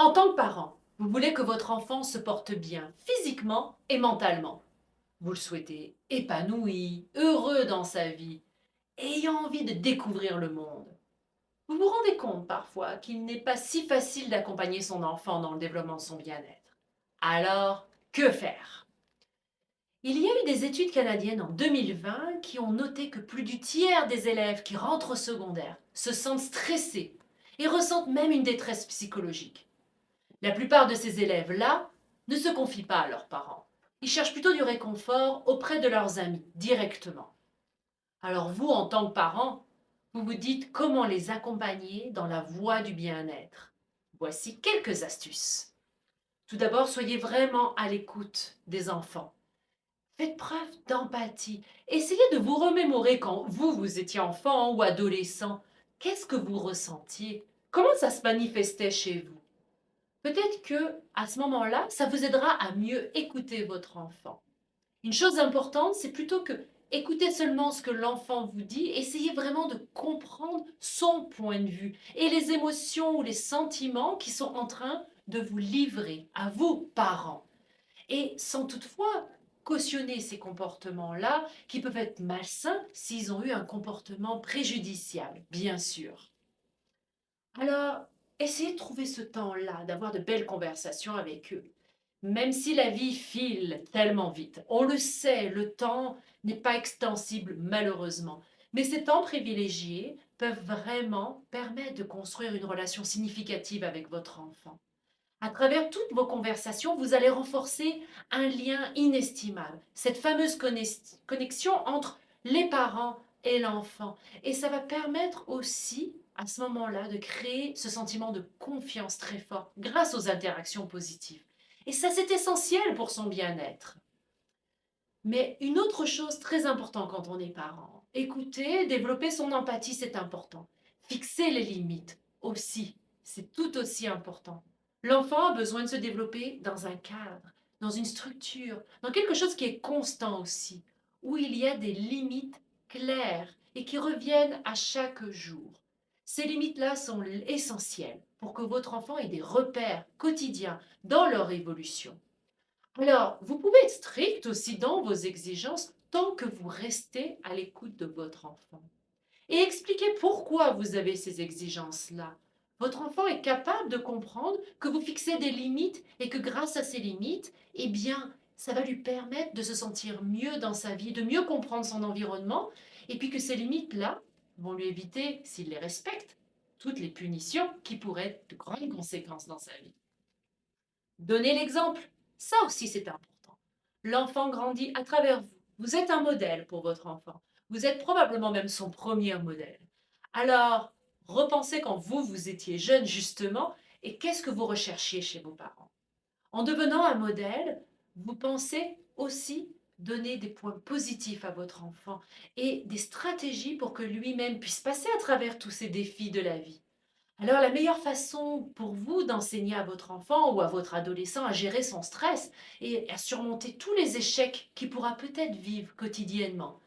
En tant que parent, vous voulez que votre enfant se porte bien physiquement et mentalement. Vous le souhaitez épanoui, heureux dans sa vie, ayant envie de découvrir le monde. Vous vous rendez compte parfois qu'il n'est pas si facile d'accompagner son enfant dans le développement de son bien-être. Alors, que faire? Il y a eu des études canadiennes en 2020 qui ont noté que plus du tiers des élèves qui rentrent au secondaire se sentent stressés et ressentent même une détresse psychologique. La plupart de ces élèves-là ne se confient pas à leurs parents. Ils cherchent plutôt du réconfort auprès de leurs amis, directement. Alors vous, en tant que parent, vous vous dites comment les accompagner dans la voie du bien-être. Voici quelques astuces. Tout d'abord, soyez vraiment à l'écoute des enfants. Faites preuve d'empathie. Essayez de vous remémorer quand vous étiez enfant ou adolescent. Qu'est-ce que vous ressentiez? Comment ça se manifestait chez vous? Peut-être que à ce moment-là, ça vous aidera à mieux écouter votre enfant. Une chose importante, c'est plutôt que écoutez seulement ce que l'enfant vous dit, essayez vraiment de comprendre son point de vue et les émotions ou les sentiments qui sont en train de vous livrer à vous, parents. Et sans toutefois cautionner ces comportements-là qui peuvent être malsains s'ils ont eu un comportement préjudiciable, bien sûr. Alors, essayez de trouver ce temps-là, d'avoir de belles conversations avec eux. Même si la vie file tellement vite, on le sait, le temps n'est pas extensible malheureusement. Mais ces temps privilégiés peuvent vraiment permettre de construire une relation significative avec votre enfant. À travers toutes vos conversations, vous allez renforcer un lien inestimable, cette fameuse connexion entre les parents et l'enfant. Et ça va permettre aussi, à ce moment-là, de créer ce sentiment de confiance très fort grâce aux interactions positives. Et ça, c'est essentiel pour son bien-être. Mais une autre chose très importante quand on est parent, écouter, développer son empathie, c'est important. Fixer les limites aussi, c'est tout aussi important. L'enfant a besoin de se développer dans un cadre, dans une structure, dans quelque chose qui est constant aussi, où il y a des limites claires et qui reviennent à chaque jour. Ces limites-là sont essentielles pour que votre enfant ait des repères quotidiens dans leur évolution. Alors, vous pouvez être strict aussi dans vos exigences tant que vous restez à l'écoute de votre enfant. Et expliquez pourquoi vous avez ces exigences-là. Votre enfant est capable de comprendre que vous fixez des limites et que grâce à ces limites, eh bien, ça va lui permettre de se sentir mieux dans sa vie, de mieux comprendre son environnement, et puis que ces limites-là vont lui éviter, s'il les respecte, toutes les punitions qui pourraient être de grandes conséquences dans sa vie. Donnez l'exemple. Ça aussi, c'est important. L'enfant grandit à travers vous. Vous êtes un modèle pour votre enfant. Vous êtes probablement même son premier modèle. Alors, repensez quand vous étiez jeune, justement, et qu'est-ce que vous recherchiez chez vos parents. En devenant un modèle, vous pensez aussi donner des points positifs à votre enfant et des stratégies pour que lui-même puisse passer à travers tous ces défis de la vie. Alors, la meilleure façon pour vous d'enseigner à votre enfant ou à votre adolescent à gérer son stress et à surmonter tous les échecs qu'il pourra peut-être vivre quotidiennement,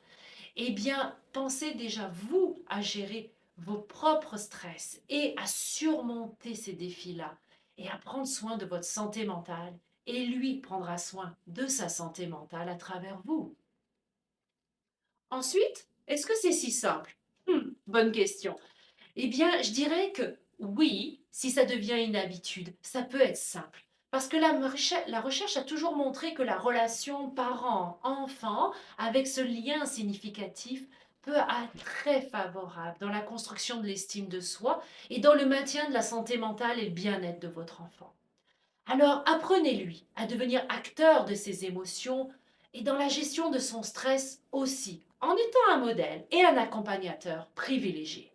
eh bien, pensez déjà vous à gérer vos propres stress et à surmonter ces défis-là et à prendre soin de votre santé mentale. Et lui prendra soin de sa santé mentale à travers vous. Ensuite, est-ce que c'est si simple? Bonne question. Eh bien, je dirais que oui, si ça devient une habitude, ça peut être simple. Parce que la recherche a toujours montré que la relation parent-enfant, avec ce lien significatif, peut être très favorable dans la construction de l'estime de soi et dans le maintien de la santé mentale et le bien-être de votre enfant. Alors, apprenez-lui à devenir acteur de ses émotions et dans la gestion de son stress aussi, en étant un modèle et un accompagnateur privilégié.